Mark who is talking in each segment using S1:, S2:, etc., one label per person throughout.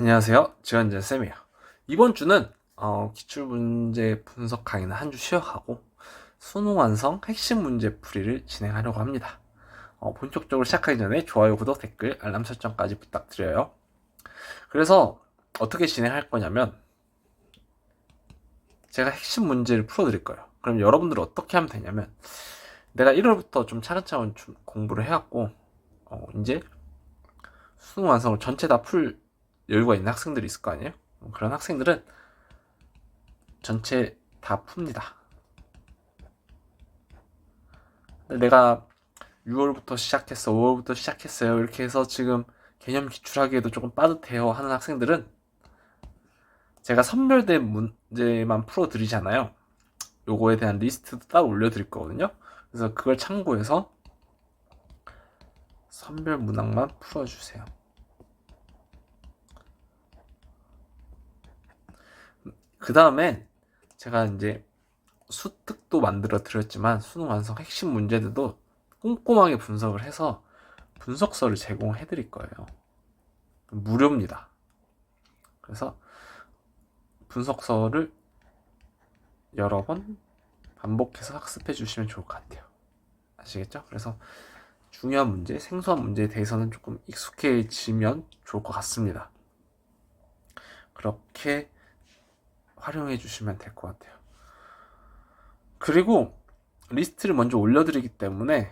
S1: 안녕하세요. 지원진 쌤이에요. 이번 주는 기출문제 분석 강의는 한 주 쉬어가고 수능 완성 핵심 문제 풀이를 진행하려고 합니다. 본격적으로 시작하기 전에 좋아요, 구독, 댓글, 알람 설정까지 부탁드려요. 그래서 어떻게 진행할 거냐면 제가 핵심 문제를 풀어드릴 거예요. 그럼 여러분들은 어떻게 하면 되냐면 내가 1월부터 좀 차근차근 공부를 해왔고 이제 수능 완성을 전체 다 풀 여유가 있는 학생들이 있을 거 아니에요? 그런 학생들은 전체 다 풉니다. 내가 6월부터 시작했어, 5월부터 시작했어요, 이렇게 해서 지금 개념 기출하기에도 조금 빠듯해요 하는 학생들은 제가 선별된 문제만 풀어드리잖아요. 요거에 대한 리스트도 따로 올려드릴 거거든요. 그래서 그걸 참고해서 선별 문항만 풀어주세요. 그 다음에 제가 이제 수특도 만들어 드렸지만 수능 완성 핵심 문제들도 꼼꼼하게 분석을 해서 분석서를 제공해 드릴 거예요. 무료입니다. 그래서 분석서를 여러 번 반복해서 학습해 주시면 좋을 것 같아요. 아시겠죠? 그래서 중요한 문제, 생소한 문제에 대해서는 조금 익숙해지면 좋을 것 같습니다. 그렇게 활용해 주시면 될 것 같아요. 그리고 리스트를 먼저 올려드리기 때문에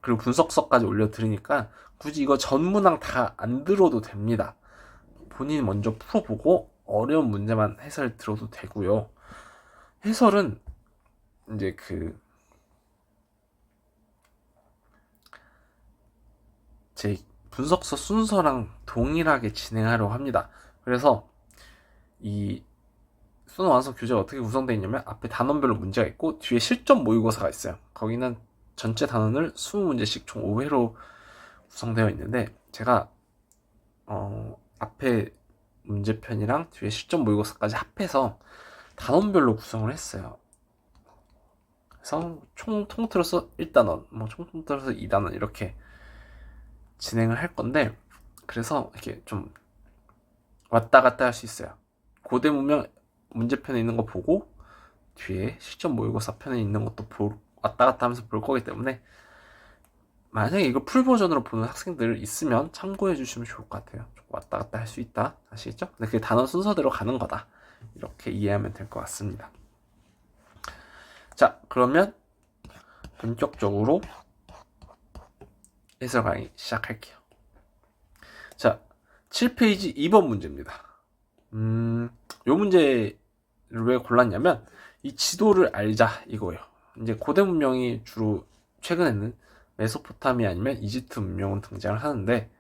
S1: 그리고 분석서까지 올려드리니까 굳이 이거 전 문항 다 안 들어도 됩니다. 본인이 먼저 풀어보고 어려운 문제만 해설 들어도 되고요. 해설은 이제 제 분석서 순서랑 동일하게 진행하려고 합니다. 그래서 이 수능 완성 교재가 어떻게 구성되어 있냐면 앞에 단원별로 문제가 있고 뒤에 실전 모의고사가 있어요. 거기는 전체 단원을 20문제씩 총 5회로 구성되어 있는데 제가 앞에 문제편이랑 뒤에 실전 모의고사까지 합해서 단원별로 구성을 했어요. 그래서 총 통틀어서 1단원, 총 통틀어서 2단원 이렇게 진행을 할 건데 그래서 이렇게 좀 왔다 갔다 할 수 있어요. 고대 문명 문제편에 있는 거 보고 뒤에 실전 모의고사 편에 있는 것도 왔다 갔다 하면서 볼 거기 때문에 만약에 이거 풀 버전으로 보는 학생들 있으면 참고해 주시면 좋을 것 같아요. 왔다 갔다 할 수 있다. 아시겠죠? 근데 그게 단원 순서대로 가는 거다. 이렇게 이해하면 될 것 같습니다. 자, 그러면 본격적으로 해설 강의 시작할게요. 자, 7페이지 2번 문제입니다. 요 문제를 왜 골랐냐면 이 지도를 알자 이거예요. 이제 고대 문명이 주로 최근에는 메소포타미아 아니면 이집트 문명은 등장을 하는데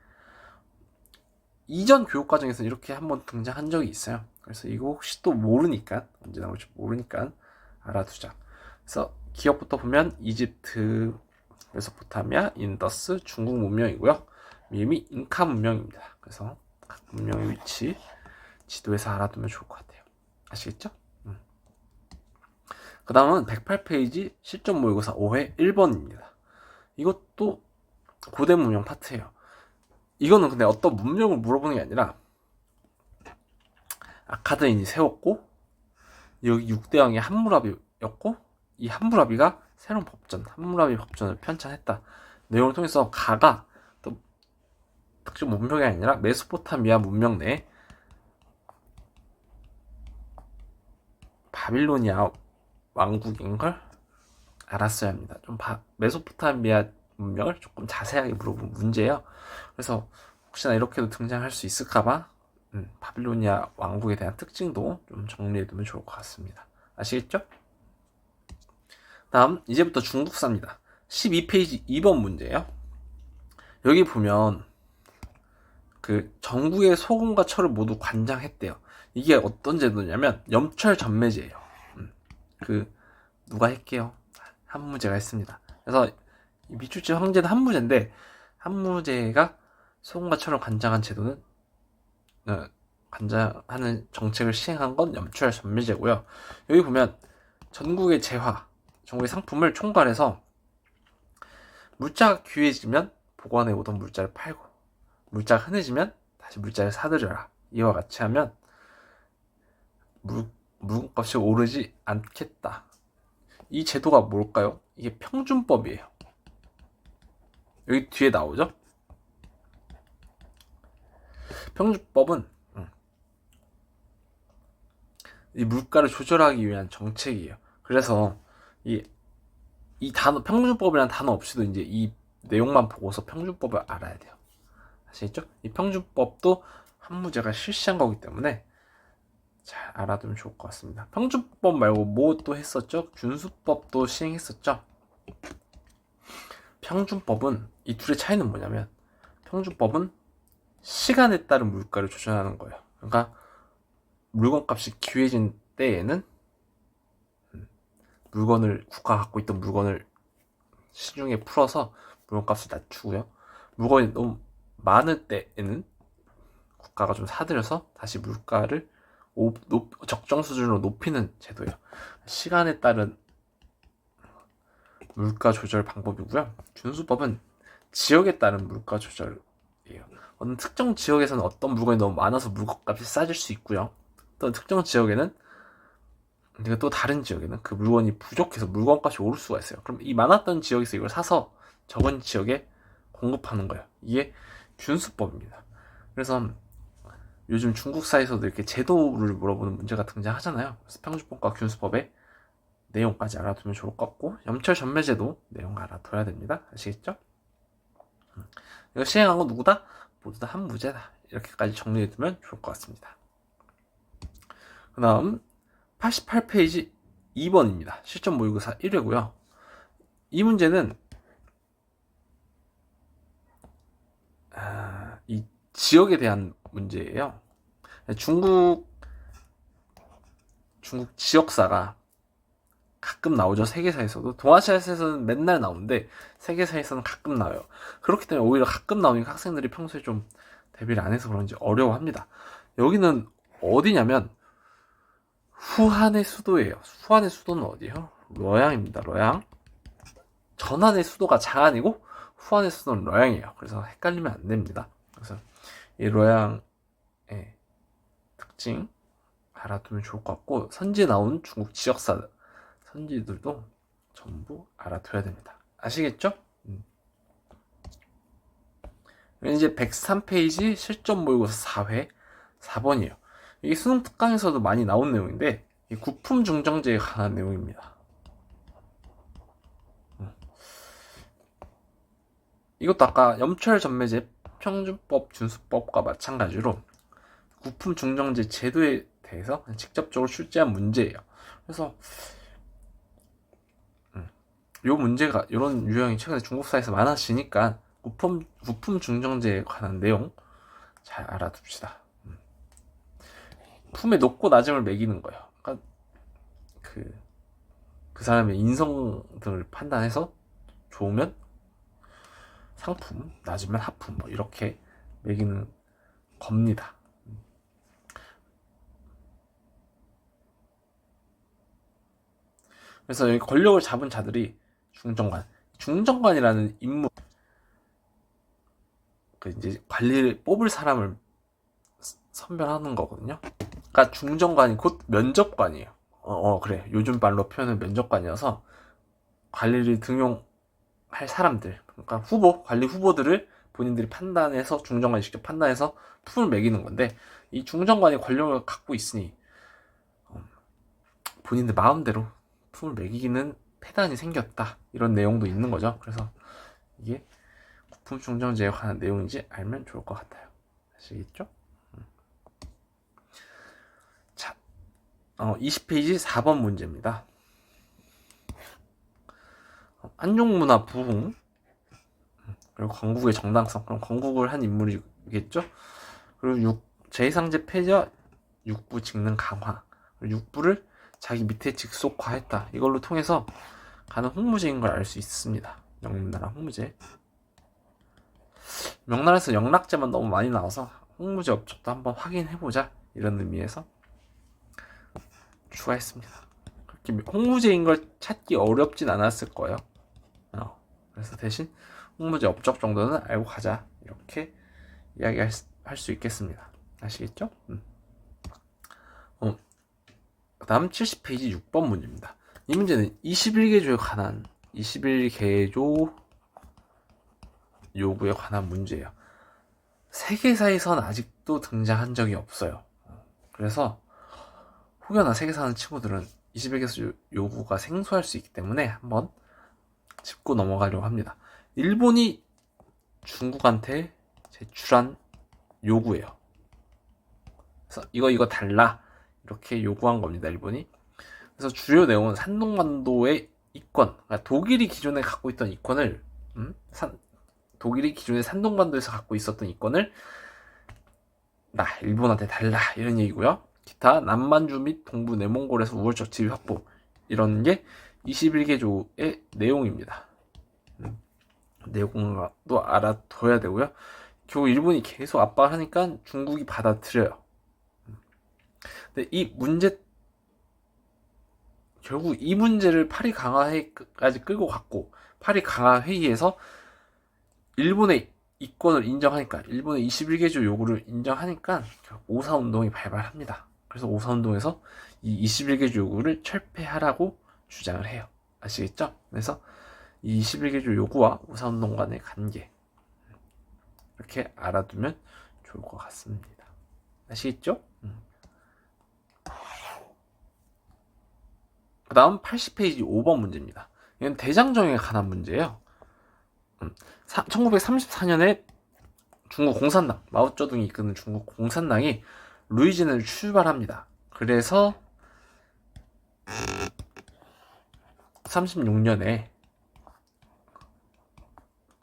S1: 이전 교육 과정에서는 이렇게 한번 등장한 적이 있어요. 그래서 이거 혹시 또 모르니까 언제 나올지 모르니까 알아두자. 그래서 기억부터 보면 이집트, 메소포타미아, 인더스, 중국 문명이고요. 미음이 잉카 문명입니다. 그래서 각 문명의 위치 지도에서 알아두면 좋을 것 같아요. 아시겠죠? 그 다음은 108페이지 실전 모의고사 5회 1번입니다. 이것도 고대 문명 파트예요. 이거는 근데 어떤 문명을 물어보는 게 아니라 아카드인이 세웠고 여기 6대왕이 함무라비였고 이 함무라비가 새로운 법전 함무라비 법전을 편찬했다. 내용을 통해서 가가 또 특정 문명이 아니라 메소포타미아 문명 내 바빌로니아 왕국인 걸 알았어야 합니다. 좀 메소포타미아 문명을 조금 자세하게 물어본 문제예요. 그래서 혹시나 이렇게도 등장할 수 있을까봐 바빌로니아 왕국에 대한 특징도 좀 정리해두면 좋을 것 같습니다. 아시겠죠? 다음 이제부터 중국사입니다. 12페이지 2번 문제예요. 여기 보면 그 전국의 소금과 철을 모두 관장했대요. 이게 어떤 제도냐면 염철전매제예요. 누가 했게요? 한무제가 했습니다. 그래서 미추치 황제는 한무제인데 한무제가 소금과 철을 관장한 제도는 관장하는 정책을 시행한 건 염철전매제고요. 여기 보면 전국의 재화, 전국의 상품을 총괄해서 물자가 귀해지면 보관해 오던 물자를 팔고 물자가 흔해지면 다시 물자를 사들여라. 이와 같이 하면 물건값이 오르지 않겠다. 이 제도가 뭘까요? 이게 평준법이에요. 여기 뒤에 나오죠? 평준법은 이 물가를 조절하기 위한 정책이에요. 그래서 이 단어 평준법이라는 단어 없이도 이제 이 내용만 보고서 평준법을 알아야 돼요. 아시겠죠? 이 평준법도 한 문제가 실시한 거기 때문에 잘 알아두면 좋을 것 같습니다. 평준법 말고 뭐 또 했었죠? 균수법도 시행했었죠? 평준법은 이 둘의 차이는 뭐냐면 평준법은 시간에 따른 물가를 조절하는 거예요. 그러니까 물건값이 귀해진 때에는 국가가 갖고 있던 물건을 시중에 풀어서 물건값을 낮추고요. 물건이 너무 많을 때에는 국가가 좀 사들여서 다시 물가를 적정 수준으로 높이는 제도예요. 시간에 따른 물가 조절 방법이고요. 균수법은 지역에 따른 물가 조절이에요. 어느 특정 지역에서는 어떤 물건이 너무 많아서 물건값이 싸질 수 있고요. 또 특정 지역에는 또 다른 지역에는 그 물건이 부족해서 물건값이 오를 수가 있어요. 그럼 이 많았던 지역에서 이걸 사서 적은 지역에 공급하는 거예요. 이게 균수법입니다. 그래서 요즘 중국사에서도 이렇게 제도를 물어보는 문제가 등장하잖아요. 그래서 평준법과 균수법의 내용까지 알아두면 좋을 것 같고, 염철전매제도 내용 알아둬야 됩니다. 아시겠죠? 이거 시행한 건 누구다? 모두 다 한 무제다. 이렇게까지 정리해두면 좋을 것 같습니다. 그 다음 88페이지 2번입니다. 실전 모의고사 1회고요. 이 문제는 이 지역에 대한 문제예요. 중국 지역사가 가끔 나오죠. 세계사에서도. 동아시아에서는 맨날 나오는데 세계사에서는 가끔 나와요. 그렇기 때문에 오히려 가끔 나오니까 학생들이 평소에 좀 대비를 안 해서 그런지 어려워합니다. 여기는 어디냐면 후한의 수도예요. 후한의 수도는 어디예요? 러양입니다. 러양. 전한의 수도가 장안이고 후한의 수도는 러양이에요. 그래서 헷갈리면 안 됩니다. 그래서 이 러양의 특징 알아두면 좋을 것 같고, 선지에 나온 중국 지역사 선지들도 전부 알아둬야 됩니다. 아시겠죠? 이제 103페이지 실전 모의고사 4회 4번이에요. 이게 수능 특강에서도 많이 나온 내용인데 이 구품 중정제에 관한 내용입니다. 이것도 아까 염철전매제 평준법 균수법과 마찬가지로 구품 중정제 제도에 대해서 직접적으로 출제한 문제예요. 그래서 요 문제가 이런 유형이 최근에 중국사에서 많아지니까 구품 중정제에 관한 내용 잘 알아둡시다. 품의 높고 낮음을 매기는 거예요. 그러니까 그 사람의 인성 등을 판단해서 좋으면 상품, 낮으면 하품, 뭐 이렇게 매기는 겁니다. 그래서 여기 권력을 잡은 자들이 중정관이라는 인물, 그 이제 관리를 뽑을 사람을 선별하는 거거든요. 그러니까 중정관이 곧 면접관이에요. 그래. 요즘 말로 표현은 면접관이어서 관리를 등용할 사람들, 그러니까 관리 후보들을 본인들이 판단해서 중정관이 직접 판단해서 품을 매기는 건데, 이 중정관이 권력을 갖고 있으니 본인들 마음대로 품을 매기기는 폐단이 생겼다, 이런 내용도 있는 거죠. 그래서 이게 구품 중정제에 관한 내용인지 알면 좋을 것 같아요. 아시겠죠? 자, 20페이지 4번 문제입니다. 한족문화 부흥, 그리고 건국의 정당성. 그럼 건국을 한 인물이겠죠? 그리고 제2상제 폐지와 육부 직능 강화, 육부를 자기 밑에 직속화했다. 이걸로 통해서 가는 홍무제인 걸 알 수 있습니다. 명나라 홍무제. 명나라에서 영락제만 너무 많이 나와서 홍무제 업적도 한번 확인해보자, 이런 의미에서 추가했습니다. 그렇게 홍무제인 걸 찾기 어렵진 않았을 거예요. 그래서 대신 홍무제 업적 정도는 알고 가자, 이렇게 이야기할 할 수 있겠습니다. 아시겠죠? 그다음 70페이지 6번 문제입니다. 이 문제는 21개조에 관한 21개조 요구에 관한 문제예요. 세계사에선 아직도 등장한 적이 없어요. 그래서 혹여나 세계 사는 친구들은 21개조 요구가 생소할 수 있기 때문에 한번 짚고 넘어가려고 합니다. 일본이 중국한테 제출한 요구예요. 그래서 이거 달라 이렇게 요구한 겁니다. 일본이. 그래서 주요 내용은 산동반도의 이권, 그러니까 독일이 기존에 갖고 있던 이권을 독일이 기존에 산동반도에서 갖고 있었던 이권을 나 일본한테 달라 이런 얘기고요. 기타 남만주 및 동부 내몽골에서 우월적 지위 확보 이런 게 21개조의 내용입니다. 내용도 알아둬야 되고요. 결국 일본이 계속 압박을 하니까 중국이 받아들여요. 근데 결국 이 문제를 파리 강화회의까지 끌고 갔고, 파리 강화회의에서 일본의 이권을 인정하니까, 일본의 21개조 요구를 인정하니까 오사운동이 발발합니다. 그래서 오사운동에서 이 21개조 요구를 철폐하라고 주장을 해요. 아시겠죠? 그래서 이 21개조 요구와 오사운동 간의 관계 이렇게 알아두면 좋을 것 같습니다. 아시겠죠? 그 다음 80페이지 5번 문제입니다. 이건 대장정에 관한 문제예요. 1934년에 중국 공산당, 마오쩌둥이 이끄는 중국 공산당이 루이진을 출발합니다. 그래서 36년에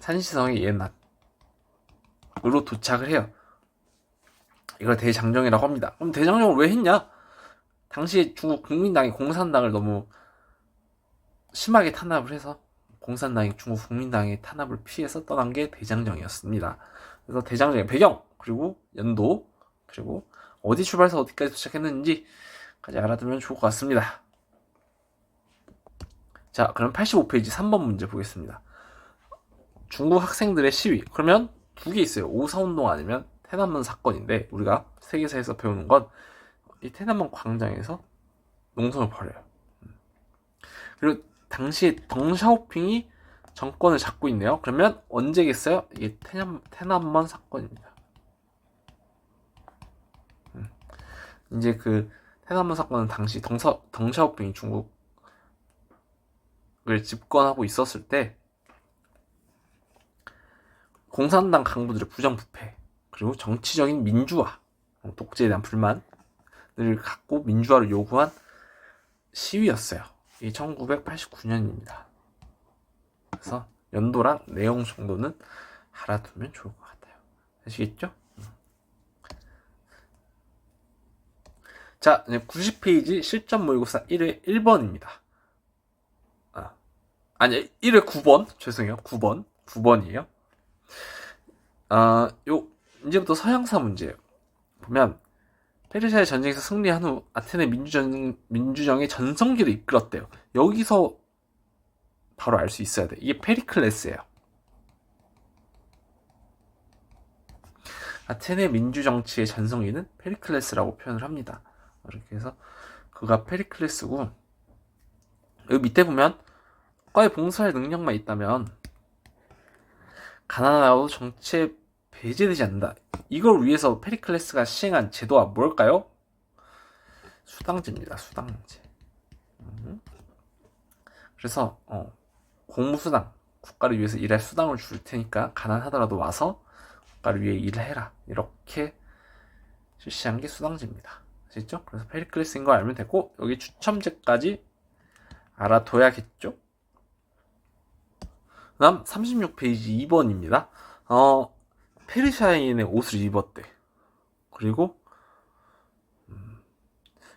S1: 산시성의 옛날으로 도착을 해요. 이걸 대장정이라고 합니다. 그럼 대장정을 왜 했냐? 당시에 중국 국민당이 공산당을 너무 심하게 탄압을 해서 공산당이 중국 국민당의 탄압을 피해서 떠난 게 대장정이었습니다. 그래서 대장정의 배경, 그리고 연도, 그리고 어디 출발해서 어디까지 도착했는지까지 알아두면 좋을 것 같습니다. 자, 그럼 85페이지 3번 문제 보겠습니다. 중국 학생들의 시위. 그러면 두 개 있어요. 오사운동 아니면天安문 사건인데, 우리가 세계사에서 배우는 건 이天安문 광장에서 농성을 벌여요. 그리고 당시에 덩샤오핑이 정권을 잡고 있네요. 그러면 언제겠어요? 이게天安문 사건입니다. 이제 그天安문 사건은 당시 덩샤오핑이 중국을 집권하고 있었을 때 공산당 강부들의 부정부패, 그리고 정치적인 민주화, 독재에 대한 불만을 갖고 민주화를 요구한 시위였어요. 이게 1989년입니다. 그래서 연도랑 내용 정도는 알아두면 좋을 것 같아요. 아시겠죠? 자, 90페이지 실전 모의고사 1회 1번입니다. 아니, 1회 9번. 죄송해요. 9번이에요. 이제부터 서양사 문제예요. 보면 페르시아의 전쟁에서 승리한 후 아테네 민주정의 전성기를 이끌었대요. 여기서 바로 알 수 있어야 돼. 이게 페리클레스예요. 아테네 민주정치의 전성기는 페리클레스라고 표현을 합니다. 이렇게 해서 그가 페리클레스고, 여기 밑에 보면 국가의 봉사할 능력만 있다면 가난하고 정치에 배제되지 않는다. 이걸 위해서 페리클레스가 시행한 제도가 뭘까요? 수당제입니다. 수당제. 그래서 공무수당, 국가를 위해서 일할 수당을 줄 테니까 가난하더라도 와서 국가를 위해 일을 해라. 이렇게 실시한 게 수당제입니다. 아시죠? 그래서 페리클레스인 거 알면 되고, 여기 추첨제까지 알아둬야겠죠? 그 다음 36페이지 2번입니다. 페르시아인의 옷을 입었대. 그리고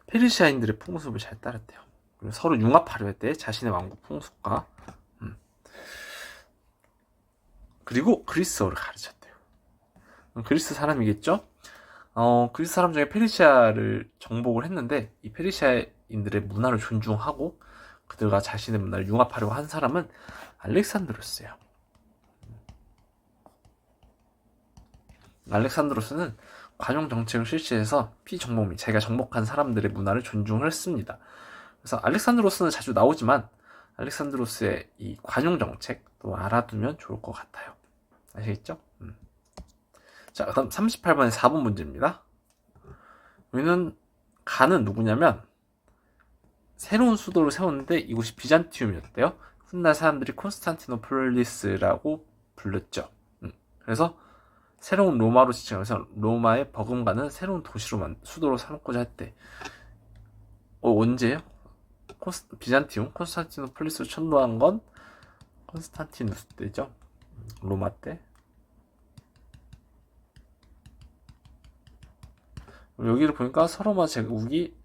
S1: 페르시아인들의 풍습을 잘 따랐대요. 그리고 서로 융합하려 했대. 자신의 왕국 풍습과. 그리고 그리스어를 가르쳤대요. 그리스 사람이겠죠? 그리스 사람 중에 페르시아를 정복을 했는데, 이 페르시아인들의 문화를 존중하고 그들과 자신의 문화를 융합하려고 한 사람은 알렉산드로스예요. 알렉산드로스는 관용 정책을 실시해서 피정복 및 자기가 정복한 사람들의 문화를 존중을 했습니다. 그래서 알렉산드로스는 자주 나오지만 알렉산드로스의 이 관용 정책도 알아두면 좋을 것 같아요. 아시겠죠? 자, 그다음 38번의 4번 문제입니다. 여기는 가는 누구냐면 새로운 수도를 세웠는데 이곳이 비잔티움이었대요. 훗날 사람들이 콘스탄티노폴리스라고 불렀죠. 그래서 새로운 로마로 지칭하면서 로마의 버금가는 새로운 도시로 수도로 삼고자 했대. 언제요? 비잔티움, 콘스탄티노폴리스로 천도한 건 콘스탄티누스 때죠. 로마 때. 여기를 보니까 서로마 제국이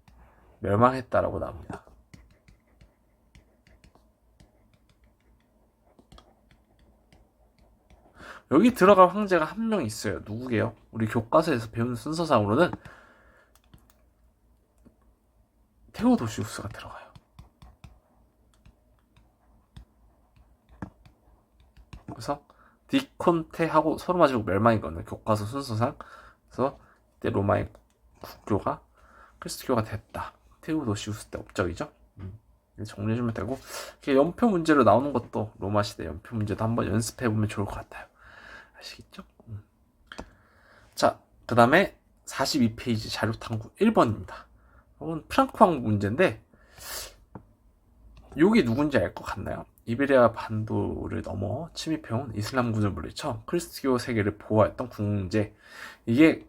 S1: 멸망했다라고 나옵니다. 여기 들어갈 황제가 한 명 있어요. 누구게요? 우리 교과서에서 배우는 순서상으로는 테오도시우스가 들어가요. 그래서 디콘테하고 서로마 제국 멸망이거든요. 교과서 순서상. 그래서 이때 로마의 국교가 크리스트교가 됐다. 테오도시우스 때 업적이죠. 정리해주면 되고, 연표 문제로 나오는 것도 로마 시대 연표 문제도 한번 연습해보면 좋을 것 같아요. 아시겠죠? 자, 그 다음에 42페이지 자료탐구 1번입니다. 이건 프랑크 왕국 문제인데, 이게 누군지 알 것 같나요? 이베리아 반도를 넘어 침입해온 이슬람군을 물리쳐 크리스트교 세계를 보호했던 궁제. 이게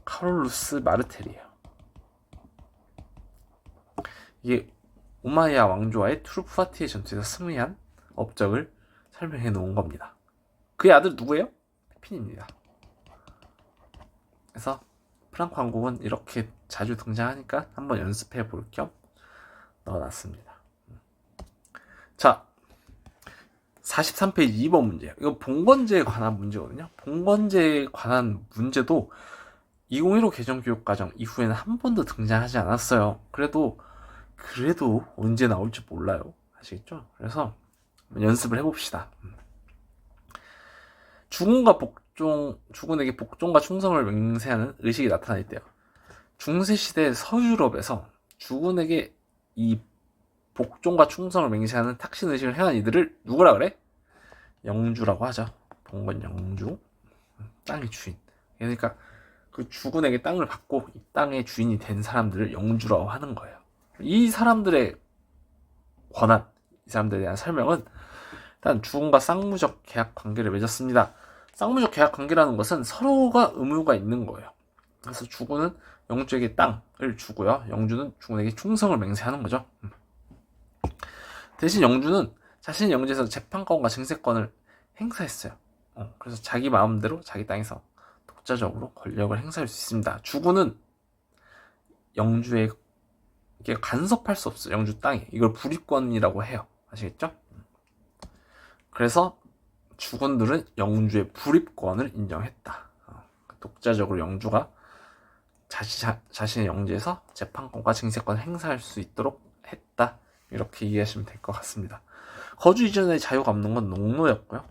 S1: 카롤루스 마르텔이에요. 이게 우마이야 왕조와의 투르푸아티의 전투에서 승리한 업적을 설명해 놓은 겁니다. 그의 아들 누구예요? 페핀입니다. 그래서 프랑크 왕국은 이렇게 자주 등장하니까 한번 연습해 볼 겸 넣어놨습니다. 자, 43페이지 2번 문제예요. 이거 봉건제에 관한 문제거든요. 봉건제에 관한 문제도 2015 개정교육과정 이후에는 한 번도 등장하지 않았어요. 그래도 언제 나올지 몰라요. 아시겠죠? 그래서 연습을 해봅시다. 주군에게 복종과 충성을 맹세하는 의식이 나타날 때요. 중세시대 서유럽에서 주군에게 이 복종과 충성을 맹세하는 탁신 의식을 행한 이들을 누구라 그래? 영주라고 하죠. 봉건 영주. 땅의 주인. 그러니까 그 주군에게 땅을 받고 이 땅의 주인이 된 사람들을 영주라고 하는 거예요. 이 사람들의 권한, 이 사람들에 대한 설명은 일단 주군과 쌍무적 계약 관계를 맺었습니다. 쌍무적 계약 관계라는 것은 서로가 의무가 있는 거예요. 그래서 주군은 영주에게 땅을 주고요. 영주는 주군에게 충성을 맹세하는 거죠. 대신 영주는 자신의 영지에서 재판권과 증세권을 행사했어요. 그래서 자기 마음대로 자기 땅에서 독자적으로 권력을 행사할 수 있습니다. 주군은 영주에게 간섭할 수 없어요. 영주 땅에. 이걸 불입권이라고 해요. 아시겠죠? 그래서 주군들은 영주의 불입권을 인정했다. 독자적으로 영주가 자신의 영지에서 재판권과 증세권을 행사할 수 있도록 했다. 이렇게 이해하시면 될 것 같습니다. 거주 이전에 자유가 없는 건 농노였고요.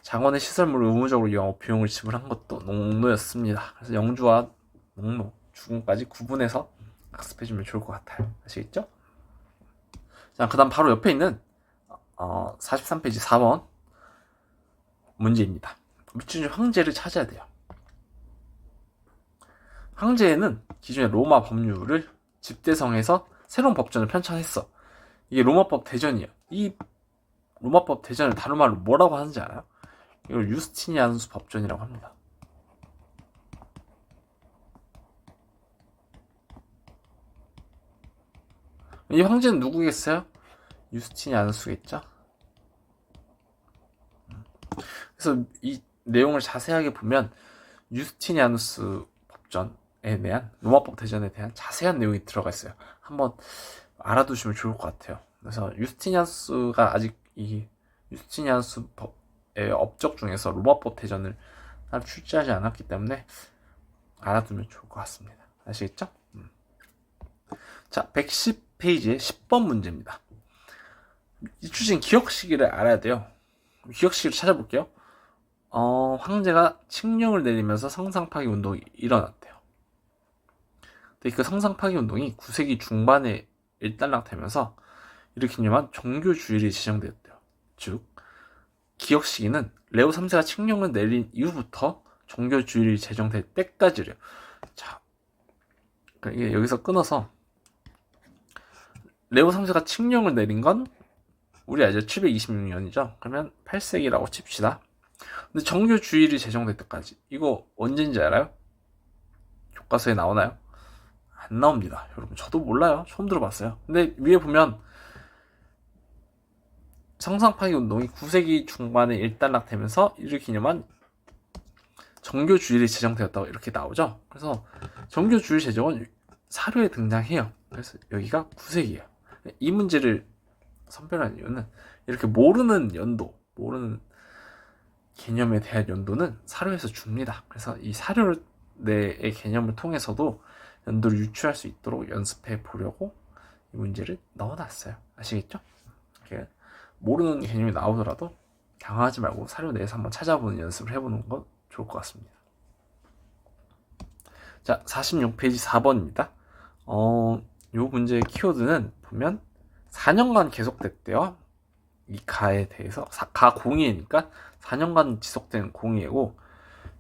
S1: 장원의 시설물을 의무적으로 이용하고 비용을 지불한 것도 농노였습니다. 그래서 영주와 농노, 주군까지 구분해서 학습해주면 좋을 것 같아요. 아시겠죠? 자, 그 다음 바로 옆에 있는 43페이지 4번 문제입니다. 위층 황제를 찾아야 돼요. 황제는 기존의 로마 법률을 집대성에서 새로운 법전을 편찬했어. 이게 로마법 대전이에요. 이 로마법 대전을 다른 말로 뭐라고 하는지 알아요? 이걸 유스티니아누스 법전이라고 합니다. 이 황제는 누구겠어요? 유스티니아누스겠죠? 그래서 이 내용을 자세하게 보면 유스티니아누스 법전에 대한 로마법 대전에 대한 자세한 내용이 들어가 있어요. 한번 알아두시면 좋을 것 같아요. 그래서 유스티니아누스가 아직 이 유스티니아누스 법의 업적 중에서 로마법 대전을 출제하지 않았기 때문에 알아두면 좋을 것 같습니다. 아시겠죠? 자, 110페이지의 10번 문제입니다. 이 주신 기억 시기를 알아야 돼요. 기억 시기를 찾아볼게요. 황제가 칙령을 내리면서 성상 파기 운동이 일어났대요. 근데 그 성상 파기 운동이 9세기 중반에 일단락되면서 일으킨 유만 종교주일이 지정되었대요. 즉 기억 시기는 레오 3세가 칙령을 내린 이후부터 종교주일이 제정될 때까지래요. 자, 그러니까 이게 여기서 끊어서 레오 3세가 칙령을 내린 건 우리 알죠? 726년이죠. 그러면 8세기라고 칩시다. 근데 정교주일이 제정될 때까지 이거 언제인지 알아요? 교과서에 나오나요? 안 나옵니다. 여러분 저도 몰라요. 처음 들어봤어요. 근데 위에 보면 성상파기 운동이 9세기 중반에 일단락되면서 이를 기념한 정교주일이 제정되었다고 이렇게 나오죠. 그래서 정교주일 제정은 사료에 등장해요. 그래서 여기가 9세기예요. 이 문제를 선별한 이유는 이렇게 모르는 연도, 모르는 개념에 대한 연도는 사료에서 줍니다. 그래서 이 사료 내의 개념을 통해서도 연도를 유추할 수 있도록 연습해 보려고 이 문제를 넣어놨어요. 아시겠죠? 이렇게 모르는 개념이 나오더라도 당황하지 말고 사료 내에서 한번 찾아보는 연습을 해보는 건 좋을 것 같습니다. 자, 46페이지 4번입니다. 요 문제의 키워드는 보면 4년간 계속됐대요. 이 가에 대해서 가 공의회니까 4년간 지속된 공의회고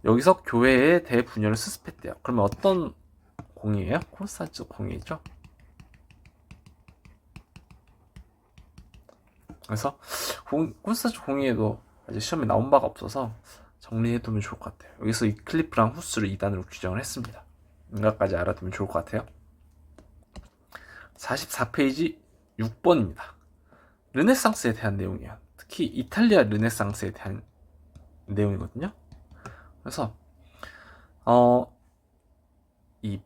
S1: 여기서 교회에 대해 분열을 수습했대요. 그러면 어떤 공의회예요? 콘스탄츠 공의회죠. 그래서 콘스탄츠 공의회도 아직 시험에 나온 바가 없어서 정리해두면 좋을 것 같아요. 여기서 이 클리프랑 후스를 2단으로 규정을 했습니다. 인가까지 알아두면 좋을 것 같아요. 44페이지 6번입니다. 르네상스에 대한 내용이에요. 특히 이탈리아 르네상스에 대한 내용이거든요. 그래서 이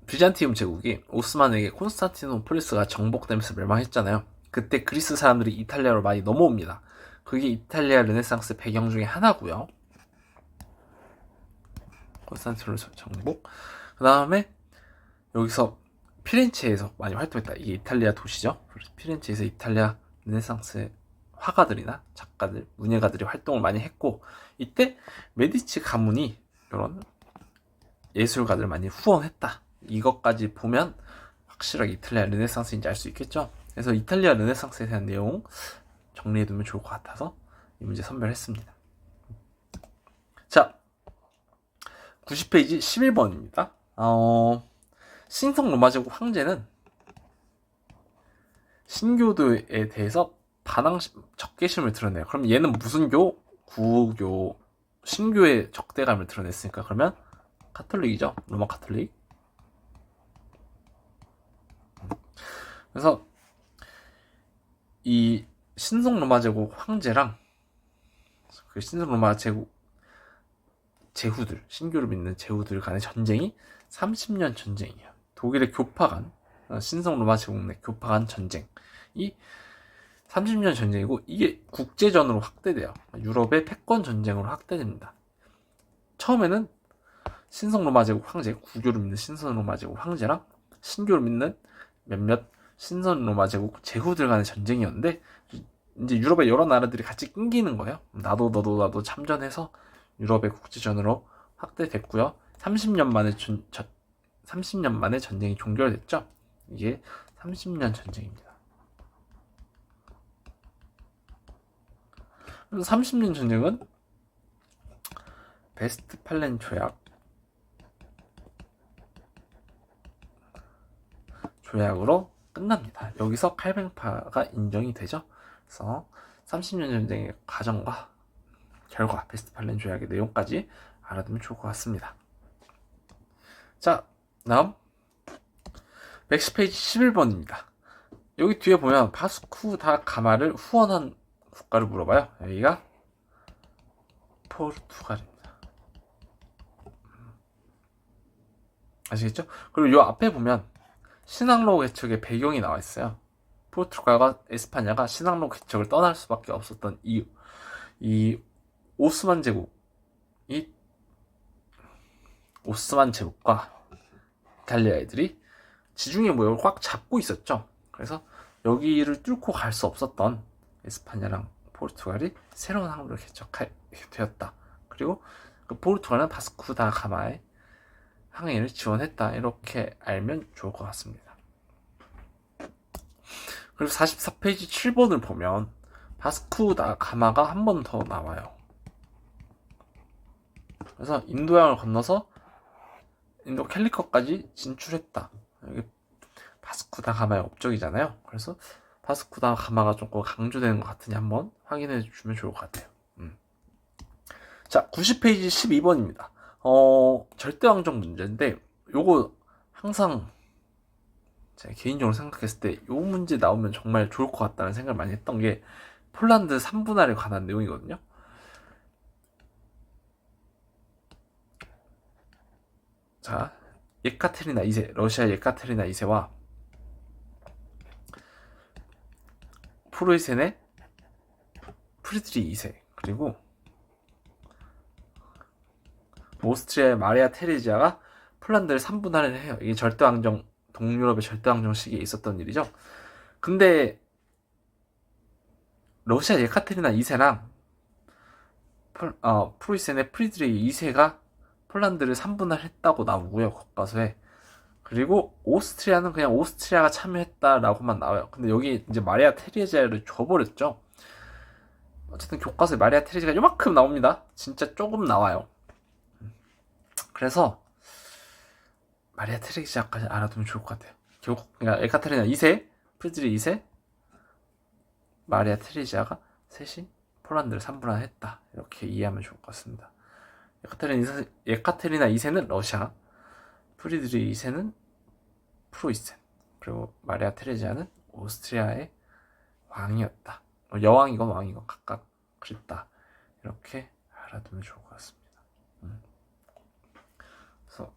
S1: 비잔티움 제국이 오스만에게 콘스탄티노폴리스가 정복되면서 멸망했잖아요. 그때 그리스 사람들이 이탈리아로 많이 넘어옵니다. 그게 이탈리아 르네상스 배경 중에 하나고요. 콘스탄티노폴리스 정복. 그 다음에 여기서 피렌체에서 많이 활동했다. 이게 이탈리아 도시죠. 피렌체에서 이탈리아 르네상스 화가들이나 작가들, 문예가들이 활동을 많이 했고 이때 메디치 가문이 이런 예술가들을 많이 후원했다. 이것까지 보면 확실하게 이탈리아 르네상스인지 알 수 있겠죠. 그래서 이탈리아 르네상스에 대한 내용 정리해두면 좋을 것 같아서 이 문제 선별했습니다. 자, 90페이지 11번입니다. 신성 로마 제국 황제는 신교도에 대해서 적개심을 드러내요. 그럼 얘는 무슨 교? 구교, 신교의 적대감을 드러냈으니까 그러면 카톨릭이죠. 로마 카톨릭. 그래서 이 신성 로마 제국 황제랑 그 신성 로마 제국 제후들, 신교를 믿는 제후들 간의 전쟁이 30년 전쟁이에요. 독일의 교파 간, 신성 로마 제국 내 교파 간 전쟁이 30년 전쟁이고 이게 국제전으로 확대돼요. 유럽의 패권 전쟁으로 확대됩니다. 처음에는 신성 로마 제국 황제, 구교를 믿는 신성 로마 제국 황제랑 신교를 믿는 몇몇 신성 로마 제국 제후들 간의 전쟁이었는데 이제 유럽의 여러 나라들이 같이 낑기는 거예요. 나도 참전해서 유럽의 국제전으로 확대됐고요. 30년 만에 전쟁이 종결됐죠. 이게 30년 전쟁입니다. 30년 전쟁은 베스트팔렌 조약으로 끝납니다. 여기서 칼뱅파가 인정이 되죠. 그래서 30년 전쟁의 과정과 결과, 베스트팔렌 조약의 내용까지 알아두면 좋을 것 같습니다. 자, 다음 110페이지 11번입니다. 여기 뒤에 보면 바스쿠 다 가마를 후원한 국가를 물어봐요. 여기가 포르투갈입니다. 아시겠죠? 그리고 요 앞에 보면 신앙로 개척의 배경이 나와 있어요. 포르투갈과 에스파냐가 신앙로 개척을 떠날 수밖에 없었던 이유. 이 오스만 제국과 이탈리아 애들이 지중해 무역을 꽉 잡고 있었죠. 그래서 여기를 뚫고 갈 수 없었던 에스파냐랑 포르투갈이 새로운 항로를 개척하게 되었다. 그리고 그 포르투갈은 바스쿠 다 가마의 항해를 지원했다. 이렇게 알면 좋을 것 같습니다. 그리고 44페이지 7번을 보면 바스쿠 다 가마가 한 번 더 나와요. 그래서 인도양을 건너서 인도 캘리컷까지 진출했다. 여기 바스쿠 다 가마의 업적이잖아요. 그래서 바스쿠 다 가마가 조금 강조되는 것 같으니 한번 확인해 주면 좋을 것 같아요. 자, 90페이지 12번입니다. 절대왕정 문제인데 요거 항상 제가 개인적으로 생각했을 때 요 문제 나오면 정말 좋을 것 같다는 생각을 많이 했던 게 폴란드 3분할에 관한 내용이거든요. 자, 예카테리나 2세, 러시아 예카테리나 2세와 프로이센의 프리드리 2세, 그리고 오스트리아의 마리아 테레지아가 폴란드를 3분할을 해요. 이게 절대왕정, 동유럽의 절대왕정 시기에 있었던 일이죠. 근데 러시아 예카테리나 2세랑 프로이센의 프리드리 2세가 폴란드를 3분할 했다고 나오고요, 교과서에. 그리고 오스트리아는 그냥 오스트리아가 참여했다라고만 나와요. 근데 여기 이제 마리아 테레지아를 줘버렸죠. 어쨌든 교과서에 마리아 테레지아가 요만큼 나옵니다. 진짜 조금 나와요. 그래서 마리아 테레지아까지 알아두면 좋을 것 같아요. 결국 그러니까 에카테리나 2세, 프리드리 2세, 마리아 테레지아가 셋이 폴란드를 3분할 했다. 이렇게 이해하면 좋을 것 같습니다. 예카테리나 2세는 러시아, 프리드리 2세는 프로이센, 그리고 마리아 테레지아는 오스트리아의 왕이었다. 여왕이건 왕이건 각각 그랬다. 이렇게 알아두면 좋을 것 같습니다. 그래서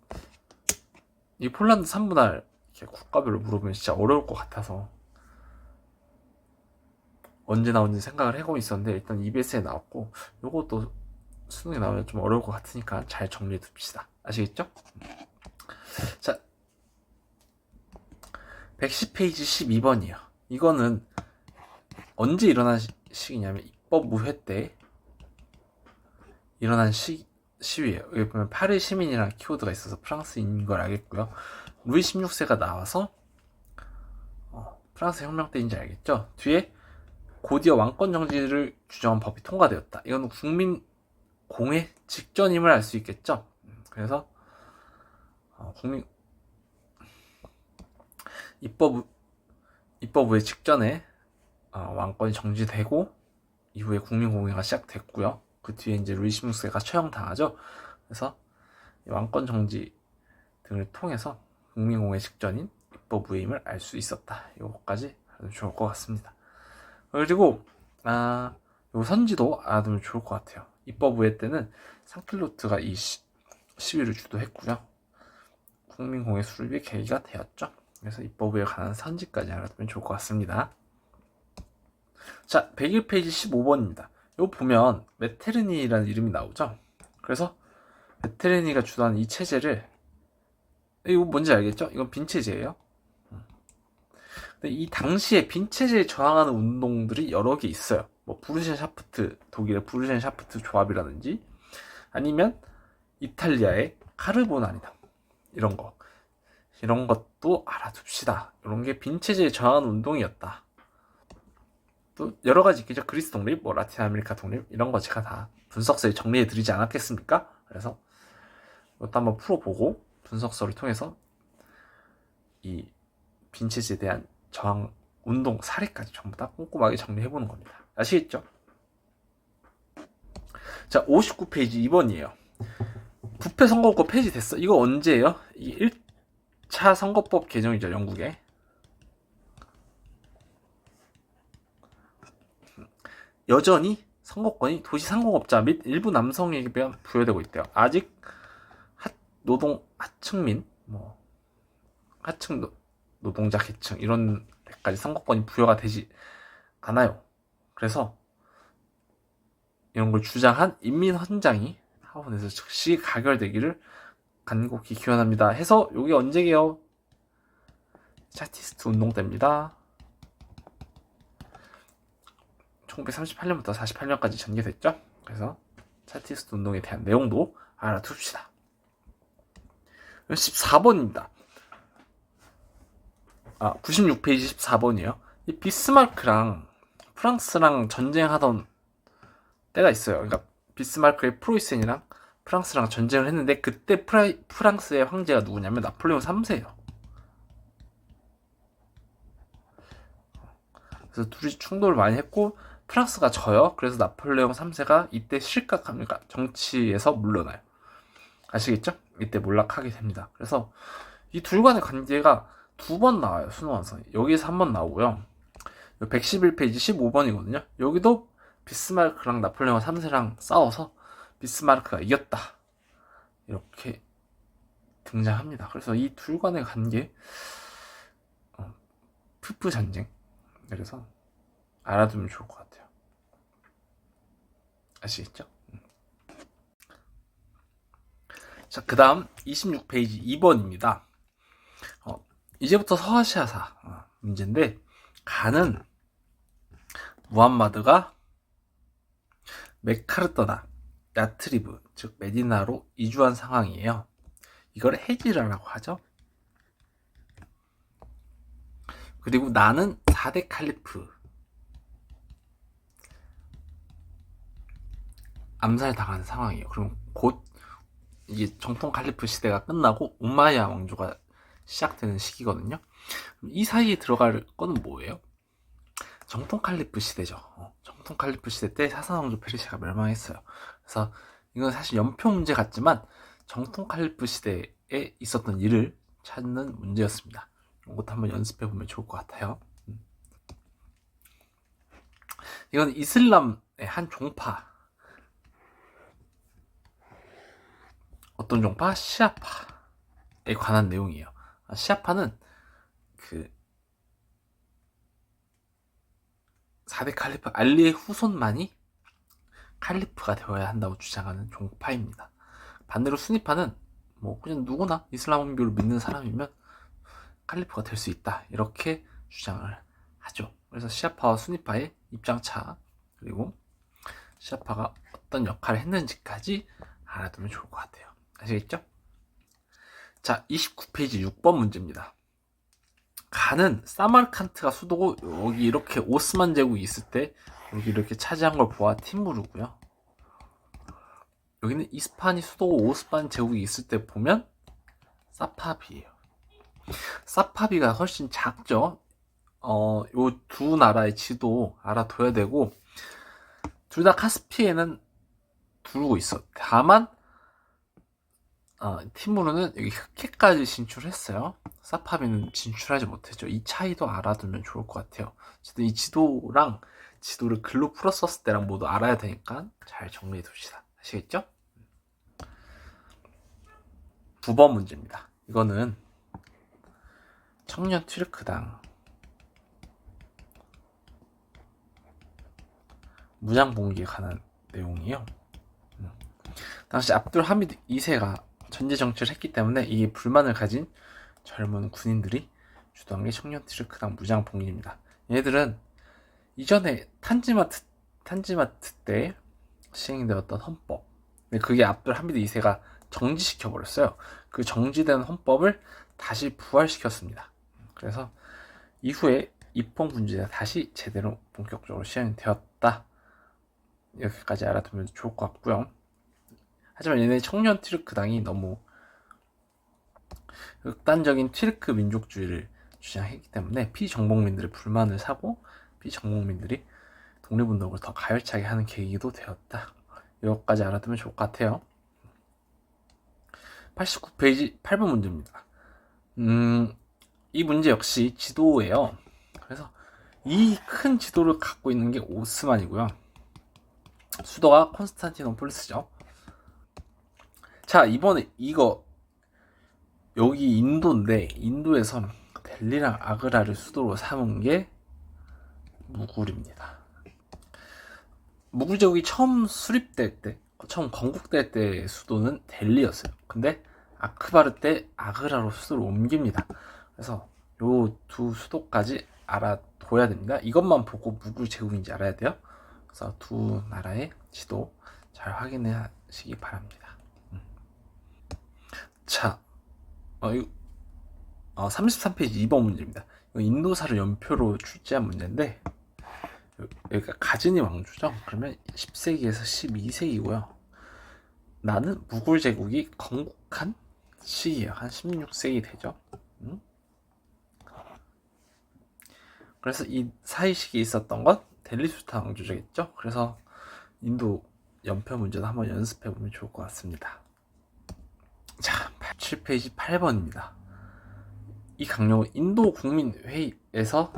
S1: 이 폴란드 3분할 국가별로 물어보면 진짜 어려울 것 같아서 언제 나오는지 생각을 하고 있었는데 일단 EBS에 나왔고 요것도 수능에 나오면 좀 어려울 것 같으니까 잘 정리해 둡시다. 아시겠죠? 자, 110페이지 12번이에요. 이거는 언제 일어난 시기냐면 입법무회 때 일어난 시위예요. 여기 보면 파리 시민이라는 키워드가 있어서 프랑스인 걸 알겠고요. 루이 16세가 나와서 프랑스 혁명 때인지 알겠죠? 뒤에 곧이어 왕권 정지를 규정한 법이 통과되었다. 이건 국민 공회 직전임을 알 수 있겠죠? 그래서 국민 입법의 직전에 왕권이 정지되고 이후에 국민공회가 시작됐고요. 그 뒤에 이제 루이 16세가 처형당하죠. 그래서 왕권 정지 등을 통해서 국민공회 직전인 입법부임을 알 수 있었다. 이거까지 알아두면 좋을 것 같습니다. 그리고 요 선지도 알아두면 좋을 것 같아요. 입법부회 때는 상킬로트가 이 시위를 주도했고요. 국민공회 수립이 계기가 되었죠. 그래서 입법부에 관한 선지까지 알아두면 좋을 것 같습니다. 자, 101페이지 15번입니다. 이거 보면 메테르니라는 이름이 나오죠. 그래서 메테르니가 주도하는 이 체제를, 이거 뭔지 알겠죠? 이건 빈체제예요. 근데 이 당시에 빈체제에 저항하는 운동들이 여러 개 있어요. 뭐 부르젠샤프트, 독일의 부르젠샤프트 조합이라든지 아니면 이탈리아의 카르보나리당 이런 것도 알아둡시다. 이런 게 빈체제에 저항하는 운동이었다. 또 여러 가지 있겠죠. 그리스 독립, 뭐 라틴 아메리카 독립 이런 거 제가 다 분석서에 정리해 드리지 않았겠습니까? 그래서 이것도 한번 풀어보고 분석서를 통해서 이 빈체제에 대한 저항 운동 사례까지 전부 다 꼼꼼하게 정리해보는 겁니다. 아시겠죠? 자, 59페이지 2번이에요. 부패 선거법 폐지됐어. 이거 언제예요? 이 1차 선거법 개정이죠, 영국에. 여전히 선거권이 도시 상공업자 및 일부 남성에게 부여되고 있대요. 아직 하층민, 하층 노동자 계층 이런 데까지 선거권이 부여가 되지 않아요. 그래서 이런 걸 주장한 인민헌장이 하원에서 즉시 가결되기를 간곡히 기원합니다. 해서 이게 언제게요? 차티스트 운동 때입니다. 1938년부터 48년까지 전개됐죠. 그래서 차티스트 운동에 대한 내용도 알아둡시다. 14번입니다. 96페이지 14번이에요. 이 비스마르크랑 프랑스랑 전쟁하던 때가 있어요. 그러니까 비스마르크의 프로이센이랑 프랑스랑 전쟁을 했는데 그때 프랑스의 황제가 누구냐면 나폴레옹 3세예요. 그래서 둘이 충돌을 많이 했고 프랑스가 져요. 그래서 나폴레옹 3세가 이때 실각합니다. 정치에서 물러나요. 아시겠죠? 이때 몰락하게 됩니다. 그래서 이 둘 간의 관계가 2번 나와요. 순환선. 여기에서 한 번 나오고요. 111페이지 15번이거든요. 여기도 비스마르크랑 나폴레옹 3세랑 싸워서 비스마르크가 이겼다. 이렇게 등장합니다. 그래서 이 둘 간의 관계, 푸푸 전쟁. 그래서 알아두면 좋을 것 같아요. 아시겠죠? 자, 그 다음 26페이지 2번입니다. 이제부터 서아시아사 문제인데, 가는 무함마드가 메카를 떠나 야트리브, 즉 메디나로 이주한 상황이에요. 이걸 헤지라라고 하죠. 그리고 나는 4대 칼리프 암살당하는 상황이에요. 그럼 곧 이게 정통 칼리프 시대가 끝나고 우마야 왕조가 시작되는 시기거든요. 이 사이에 들어갈 거는 뭐예요? 정통 칼리프 시대죠. 정통 칼리프 시대 때 사산 왕조 페르시아가 멸망했어요. 그래서 이건 사실 연표 문제 같지만 정통 칼리프 시대에 있었던 일을 찾는 문제였습니다. 이것도 한번 연습해 보면 좋을 것 같아요. 이건 이슬람의 한 종파. 어떤 종파? 시아파에 관한 내용이에요. 시아파는 그 4대 칼리프 알리의 후손만이 칼리프가 되어야 한다고 주장하는 종파입니다. 반대로 수니파는 뭐 그냥 누구나 이슬람 원교를 믿는 사람이면 칼리프가 될 수 있다. 이렇게 주장을 하죠. 그래서 시아파와 수니파의 입장차, 그리고 시아파가 어떤 역할을 했는지까지 알아두면 좋을 것 같아요. 아시겠죠? 자, 29페이지 6번 문제입니다. 가는 사마르칸트가 수도고 여기 이렇게 오스만 제국이 있을 때 여기 이렇게 차지한 걸 보아 티무르고요. 여기는 이스파한이 수도고 오스만 제국이 있을 때 보면 사파비예요. 사파비가 훨씬 작죠. 요 두 나라의 지도 알아둬야 되고 둘 다 카스피에는 두르고 있어. 다만 티무르는 여기 흑해까지 진출했어요. 사파비는 진출하지 못했죠. 이 차이도 알아두면 좋을 것 같아요. 어쨌든 이 지도랑 지도를 글로 풀었었을 때랑 모두 알아야 되니까 잘 정리해 둡시다. 아시겠죠? 9번 문제입니다. 이거는 청년 튀르크당 무장봉기에 관한 내용이에요. 당시 압둘 하미드 2세가 전제 정치를 했기 때문에 이게 불만을 가진 젊은 군인들이 주도한 게 청년 튀르크당 무장봉기입니다. 얘들은 이전에 탄지마트 때 시행되었던 헌법, 근데 그게 압둘 하미드 2세가 정지시켜버렸어요. 그 정지된 헌법을 다시 부활시켰습니다. 그래서 이후에 입헌군주제가 다시 제대로 본격적으로 시행되었다. 이렇게까지 알아두면 좋을 것 같고요. 하지만 얘네 청년 튀르크당이 너무 극단적인 튀르크 민족주의를 주장했기 때문에 피정복민들의 불만을 사고 피정복민들이 독립운동을 더 가열차게 하는 계기도 되었다. 이것까지 알아두면 좋을 것 같아요. 89페이지 8번 문제입니다. 이 문제 역시 지도예요. 그래서 이 큰 지도를 갖고 있는 게 오스만이고요. 수도가 콘스탄티노폴리스죠. 자, 이번에 이거 여기 인도인데 인도에서 델리랑 아그라를 수도로 삼은 게 무굴입니다. 무굴 제국이 처음 수립될 때, 처음 건국될 때 수도는 델리였어요. 근데 아크바르 때 아그라로 수도를 옮깁니다. 그래서 요 두 수도까지 알아둬야 됩니다. 이것만 보고 무굴 제국인지 알아야 돼요. 그래서 두 나라의 지도 잘 확인해 하시기 바랍니다. 자, 33페이지 2번 문제입니다. 인도사를 연표로 출제한 문제인데, 여기가 가즈니 왕조죠. 그러면 10세기에서 12세기고요. 나는 무굴 제국이 건국한 시기예요. 한 16세기 되죠. 그래서 이 사이 시기에 있었던 건 델리 술탄 왕조겠죠. 그래서 인도 연표 문제도 한번 연습해 보면 좋을 것 같습니다. 자, 7페이지 8번입니다. 이 강령은 인도 국민회의에서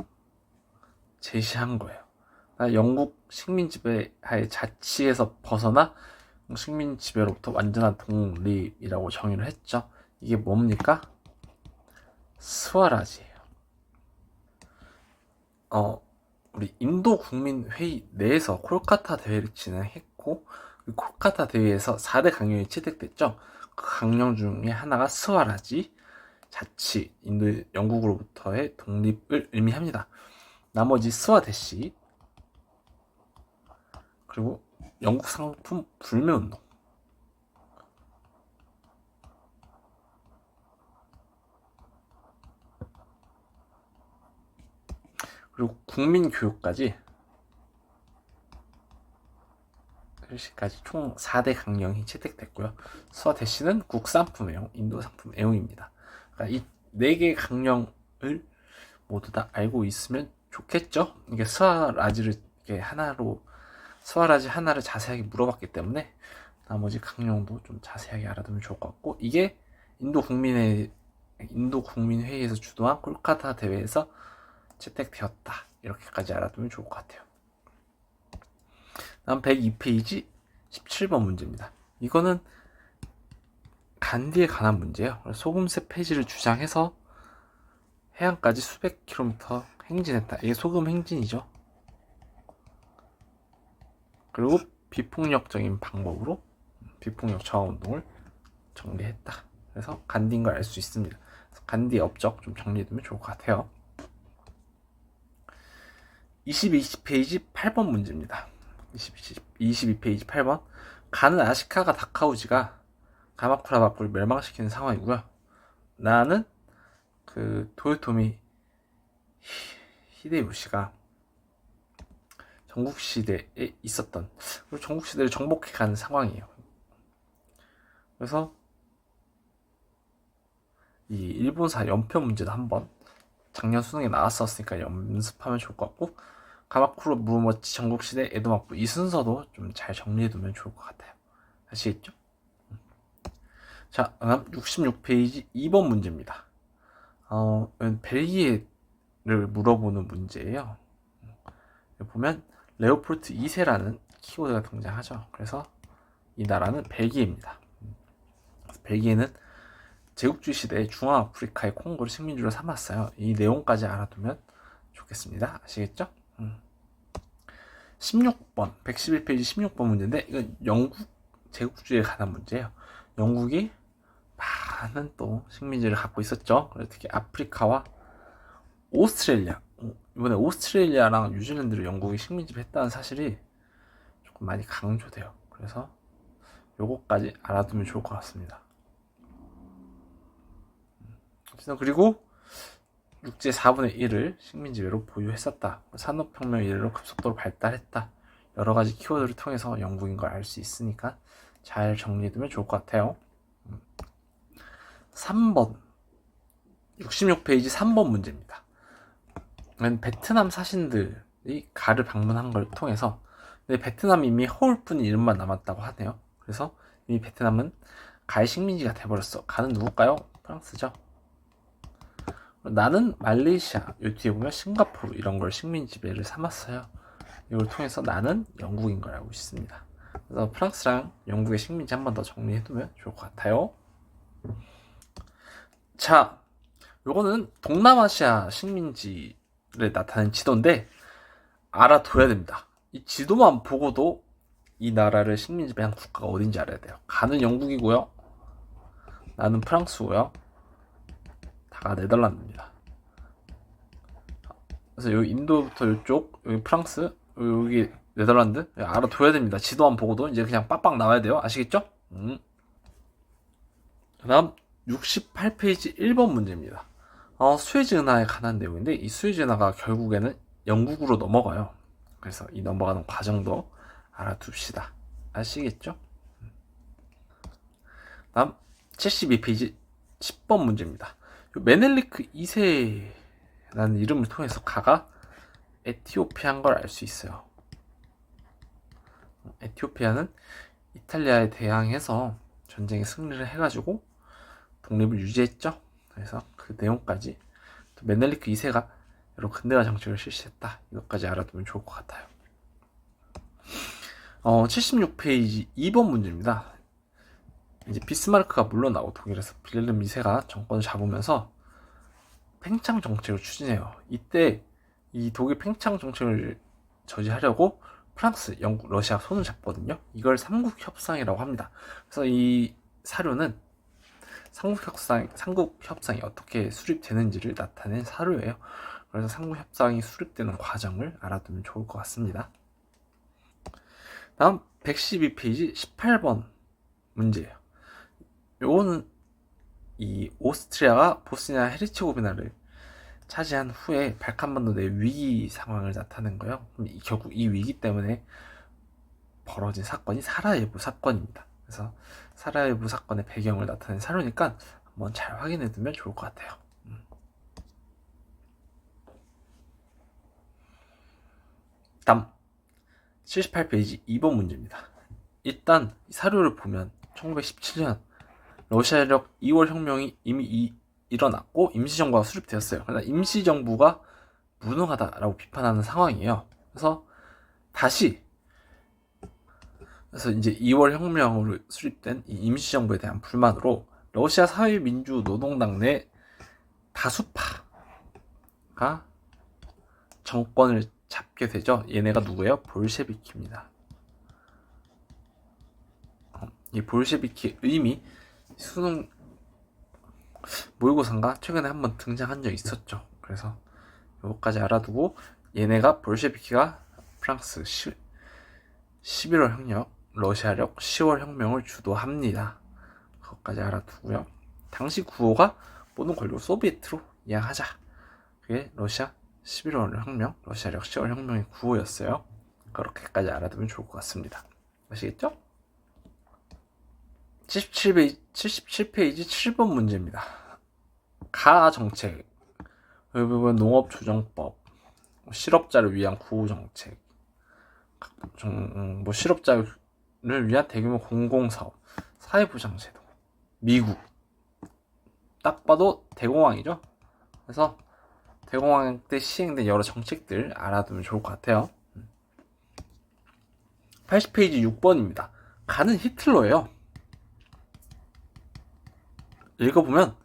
S1: 제시한 거예요. 영국 식민 지배하에 자치에서 벗어나 식민 지배로부터 완전한 독립이라고 정의를 했죠. 이게 뭡니까? 스와라지예요. 우리 인도 국민회의 내에서 콜카타 대회를 진행했고, 그 콜카타 대회에서 4대 강령이 채택됐죠. 그 강령 중에 하나가 스와라지, 자치, 인도 영국으로부터의 독립을 의미합니다. 나머지 스와데시, 그리고 영국 상품 불매운동, 그리고 국민교육까지 실시까지 총 4대 강령이 채택됐고요. 스와데시는 국산품 애용, 인도 상품 애용입니다. 그러니까 이 4개의 강령을 모두 다 알고 있으면 좋겠죠. 이게 스와라지를 이렇게 스와라지 하나를 자세하게 물어봤기 때문에 나머지 강령도 좀 자세하게 알아두면 좋을 것 같고, 이게 인도 국민회의에서 주도한 콜카타 대회에서 채택되었다. 이렇게까지 알아두면 좋을 것 같아요. 다음 102페이지 17번 문제입니다. 이거는 간디에 관한 문제예요. 소금새 폐지를 주장해서 해안까지 수백 킬로미터 행진했다. 이게 소금 행진이죠. 그리고 비폭력적인 방법으로 비폭력 저하 운동을 정리했다. 그래서 간디인 걸 알 수 있습니다. 간디의 업적 좀 정리해두면 좋을 것 같아요. 22페이지 8번 문제입니다. 22페이지 8번. 가는 아시카가 다카우지가 가마쿠라 바쿠를 멸망시키는 상황이고요. 나는 그 도요토미 히데요시가 전국시대에 있었던, 그리고 전국시대를 정복해 가는 상황이에요. 그래서 이 일본사 연표 문제도 한번 작년 수능에 나왔었으니까 연습하면 좋을 것 같고, 가마쿠라 무로모치 전국시대 에도마부 이 순서도 좀 잘 정리해두면 좋을 것 같아요. 아시겠죠? 자, 다음 66페이지 2번 문제입니다. 벨기에를 물어보는 문제예요. 보면 레오폴트 2세라는 키워드가 등장하죠. 그래서 이 나라는 벨기에입니다. 벨기에는 제국주의 시대에 중앙아프리카의 콩고를 식민지로 삼았어요. 이 내용까지 알아두면 좋겠습니다. 아시겠죠? 16번, 111페이지 16번 문제인데, 이건 영국 제국주의에 관한 문제예요. 영국이 많은 또 식민지를 갖고 있었죠. 그래서 특히 아프리카와 오스트레일리아, 이번에 오스트레일리아랑 뉴질랜드를 영국이 식민지를 했다는 사실이 조금 많이 강조돼요. 그래서 요거까지 알아두면 좋을 것 같습니다. 그리고 육지의 4분의 1을 식민지배로 보유했었다. 산업혁명 이래로 급속도로 발달했다. 여러가지 키워드를 통해서 영국인 걸 알 수 있으니까 잘 정리해두면 좋을 것 같아요. 3번 66페이지 3번 문제입니다. 베트남 사신들이 가를 방문한 걸 통해서, 근데 베트남이 이미 허울뿐 이름만 남았다고 하네요. 그래서 이미 베트남은 가의 식민지가 돼버렸어. 가는 누굴까요? 프랑스죠. 나는 말레이시아, 이 뒤에 보면 싱가포르 이런 걸 식민지 지배를 삼았어요. 이걸 통해서 나는 영국인 걸 알고 있습니다. 그래서 프랑스랑 영국의 식민지 한 번 더 정리해두면 좋을 것 같아요. 자, 요거는 동남아시아 식민지를 나타낸 지도인데 알아둬야 됩니다. 이 지도만 보고도 이 나라를 식민 지배한 국가가 어딘지 알아야 돼요. 가는 영국이고요. 나는 프랑스고요. 다가 네덜란드입니다. 그래서 여기 인도부터 이쪽, 여기 프랑스, 여기 네덜란드 알아둬야 됩니다. 지도만 보고도 이제 그냥 빡빡 나와야 돼요. 아시겠죠? 그다음 68페이지 1번 문제입니다. 수에즈 운하에 관한 내용인데 이 수에즈 운하가 결국에는 영국으로 넘어가요. 그래서 이 넘어가는 과정도 알아둡시다. 아시겠죠? 다음 72페이지 10번 문제입니다. 메넬리크 2세라는 이름을 통해서 가가 에티오피아인 걸 알 수 있어요. 에티오피아는 이탈리아에 대항해서 전쟁에 승리를 해가지고 독립을 유지했죠. 그래서 그 내용까지 또 메넬리크 2세가 여러 근대화 정책을 실시했다. 이것까지 알아두면 좋을 것 같아요. 76페이지 2번 문제입니다. 이제 비스마르크가 물러나고 독일에서 빌헬름 2세가 정권을 잡으면서 팽창 정책을 추진해요. 이때 이 독일 팽창 정책을 저지하려고 프랑스, 영국, 러시아 손을 잡거든요. 이걸 삼국협상이라고 합니다. 그래서 이 사료는 삼국협상이 어떻게 수립되는지를 나타낸 사료예요. 그래서 삼국협상이 수립되는 과정을 알아두면 좋을 것 같습니다. 다음 112페이지 18번 문제예요. 요거는 이 오스트리아가 보스니아 헤르체고비나를 차지한 후에 발칸반도 내 위기 상황을 나타낸 거예요. 결국 이 위기 때문에 벌어진 사건이 사라예보 사건입니다. 그래서 사라예보 사건의 배경을 나타낸 사료니까 한번 잘 확인해 두면 좋을 것 같아요. 다음 78페이지 2번 문제입니다. 일단 사료를 보면 1917년 러시아력 2월 혁명이 이미 일어났고 임시정부가 수립되었어요. 그러나 임시정부가 무능하다라고 비판하는 상황이에요. 그래서 이제 2월 혁명으로 수립된 이 임시정부에 대한 불만으로 러시아 사회민주노동당 내 다수파가 정권을 잡게 되죠. 얘네가 누구예요? 볼셰비키입니다. 이 볼셰비키 의미 수능 모의고사인가 최근에 한번 등장한 적 있었죠. 그래서 이거까지 알아두고 얘네가 볼셰비키가 프랑스 11월 혁명, 러시아력 10월 혁명을 주도합니다. 그것까지 알아두고요. 당시 구호가 모든 권력을 소비에트로 이양하자. 그게 러시아 11월 혁명, 러시아력 10월 혁명의 구호였어요. 그렇게까지 알아두면 좋을 것 같습니다. 아시겠죠? 77페이지 7번 문제입니다. 가 정책, 여기 보면 농업조정법, 실업자를 위한 구호정책, 실업자를 위한 대규모 공공사업, 사회보장제도, 미국, 딱 봐도 대공황이죠. 그래서 대공황 때 시행된 여러 정책들 알아두면 좋을 것 같아요. 80페이지 6번입니다. 가는 히틀러예요. 읽어보면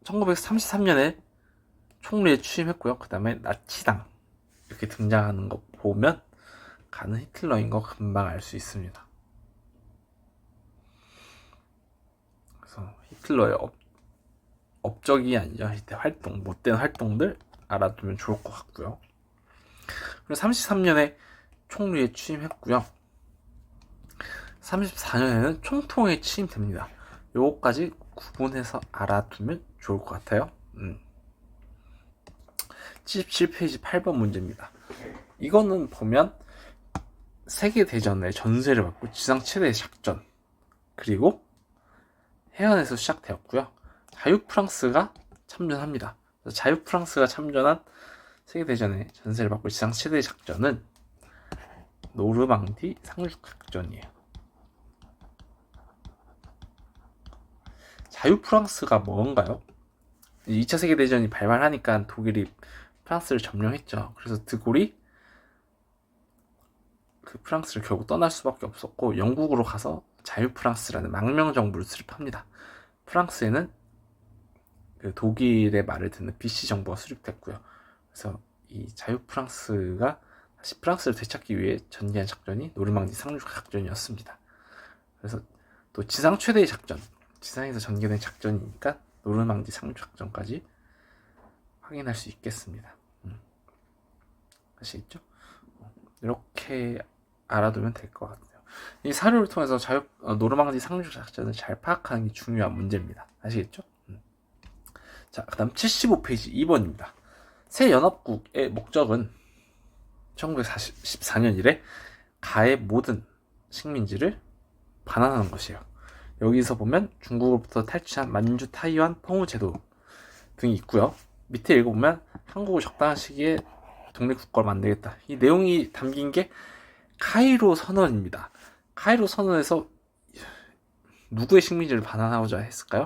S1: 1933년에 총리에 취임했고요. 그 다음에 나치당 이렇게 등장하는 거 보면 가는 히틀러인 거 금방 알 수 있습니다. 그래서 히틀러의 업적이 아니죠. 이때 못된 활동들 알아두면 좋을 것 같고요. 그리고 33년에 총리에 취임했고요. 34년에는 총통에 취임됩니다. 요거까지 구분해서 알아두면 좋을 것 같아요. 77페이지 8번 문제입니다. 이거는 보면 세계대전의 전세를 받고 지상 최대의 작전, 그리고 해안에서 시작되었고요. 자유프랑스가 참전합니다. 자유프랑스가 참전한 세계대전의 전세를 받고 지상 최대의 작전은 노르망디 상륙작전이에요. 자유프랑스가 뭔가요? 2차 세계대전이 발발하니까 독일이 프랑스를 점령했죠. 그래서 드골이 그 프랑스를 결국 떠날 수밖에 없었고 영국으로 가서 자유프랑스라는 망명정부를 수립합니다. 프랑스에는 그 독일의 말을 듣는 비시 정부가 수립됐고요. 그래서 이 자유프랑스가 다시 프랑스를 되찾기 위해 전개한 작전이 노르망디 상륙 작전이었습니다. 그래서 또 지상 최대의 작전, 지상에서 전개된 작전이니까 노르망디 상륙 작전까지 확인할 수 있겠습니다. 아시겠죠? 이렇게 알아두면 될 것 같아요. 이 사료를 통해서 노르망디 상륙 작전을 잘 파악하는 게 중요한 문제입니다. 아시겠죠? 자, 그 다음 75페이지 2번입니다. 새 연합국의 목적은 1914년 이래 가의 모든 식민지를 반환하는 것이에요. 여기서 보면 중국으로부터 탈취한 만주, 타이완, 펑우 제도 등이 있고요. 밑에 읽어보면 한국을 적당한 시기에 독립국가를 만들겠다. 이 내용이 담긴 게 카이로 선언입니다. 카이로 선언에서 누구의 식민지를 반환하고자 했을까요?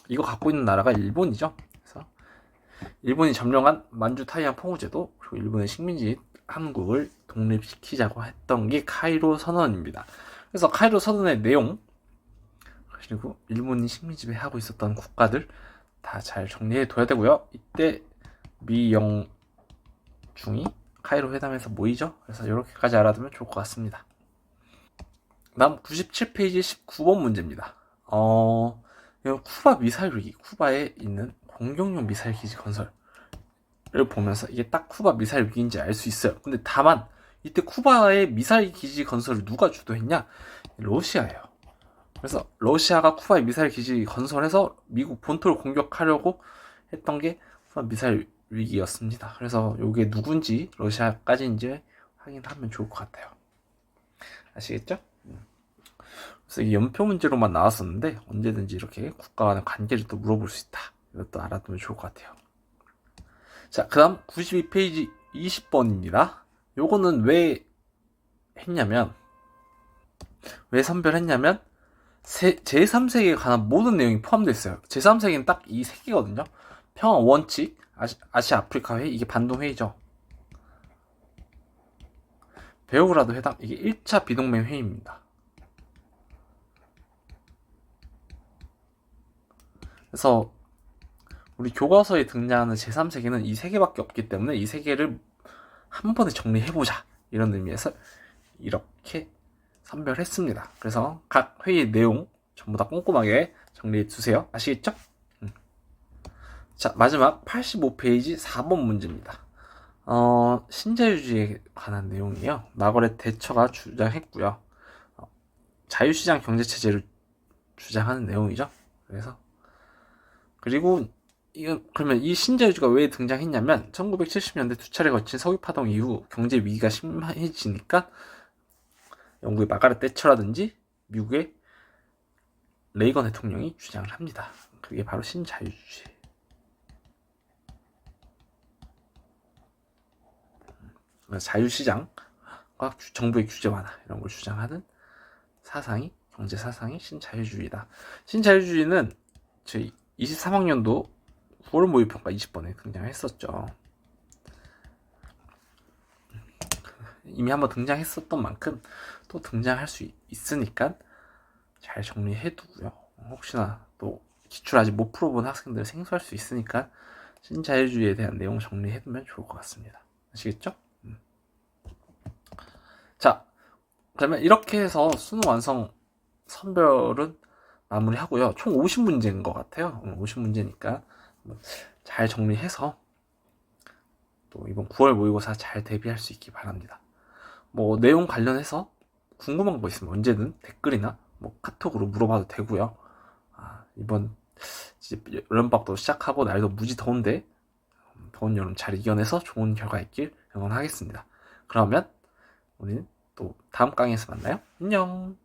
S1: 이거 갖고 있는 나라가 일본이죠. 그래서 일본이 점령한 만주, 타이완, 펑우 제도, 그리고 일본의 식민지 한국을 독립시키자고 했던 게 카이로 선언입니다. 그래서 카이로 선언의 내용, 그리고 일본이 식민지배 하고 있었던 국가들 다 잘 정리해 둬야 되고요. 이때 미, 영, 중이 카이로 회담에서 모이죠. 그래서 이렇게까지 알아두면 좋을 것 같습니다. 다음 97페이지 19번 문제입니다. 이거 쿠바 미사일 위기, 쿠바에 있는 공격용 미사일 기지 건설을 보면서 이게 딱 쿠바 미사일 위기인지 알 수 있어요. 근데 다만 이때 쿠바의 미사일 기지 건설을 누가 주도했냐? 러시아예요. 그래서 러시아가 쿠바의 미사일 기지 건설해서 미국 본토를 공격하려고 했던 게 쿠바 미사일 위기였습니다. 그래서 이게 누군지 러시아까지인지 확인하면 좋을 것 같아요. 아시겠죠? 그래서 이게 연표 문제로만 나왔었는데 언제든지 이렇게 국가 간의 관계를 또 물어볼 수 있다. 이것도 알아두면 좋을 것 같아요. 자, 그 다음 92페이지 20번입니다. 요거는 왜 선별했냐면 제3세계에 관한 모든 내용이 포함되어 있어요. 제3세계는 딱 이 세 개거든요. 평화 원칙, 아시아 아프리카 회의, 이게 반동 회의죠. 베오그라드 회담, 이게 1차 비동맹 회의입니다. 그래서 우리 교과서에 등장하는 제3세계는 이 세 개밖에 없기 때문에 이 세 개를 한 번에 정리해보자, 이런 의미에서 이렇게 선별했습니다. 그래서 각 회의 내용 전부 다 꼼꼼하게 정리해주세요. 아시겠죠? 자, 마지막 85페이지 4번 문제입니다. 신자유주의에 관한 내용이에요. 마거렛 대처가 주장했고요. 자유시장 경제체제를 주장하는 내용이죠. 그리고 그러면 이 신자유주의가 왜 등장했냐면 1970년대 두 차례 거친 석유파동 이후 경제 위기가 심해지니까 영국의 마가렛 대처라든지 미국의 레이건 대통령이 주장을 합니다. 그게 바로 신자유주의. 자유시장과 정부의 규제 완화 이런 걸 주장하는 사상이, 경제 사상이 신자유주의다. 신자유주의는 저희 23학년도 9월 모의평가 20번에 등장했었죠. 이미 한번 등장했었던 만큼 또 등장할 수 있으니까 잘 정리해두고요. 혹시나 또 기출 아직 못 풀어본 학생들 생소할 수 있으니까 신자유주의에 대한 내용 정리해두면 좋을 것 같습니다. 아시겠죠? 자, 그러면 이렇게 해서 수능 완성 선별은 마무리하고요. 총 50문제인 것 같아요. 50문제니까 잘 정리해서 또 이번 9월 모의고사 잘 대비할 수 있기 바랍니다. 내용 관련해서 궁금한 거 있으면 언제든 댓글이나 카톡으로 물어봐도 되고요. 이번 여름방학도 시작하고 날도 무지 더운데 더운 여름 잘 이겨내서 좋은 결과 있길 응원하겠습니다. 그러면 우리는 또 다음 강의에서 만나요. 안녕.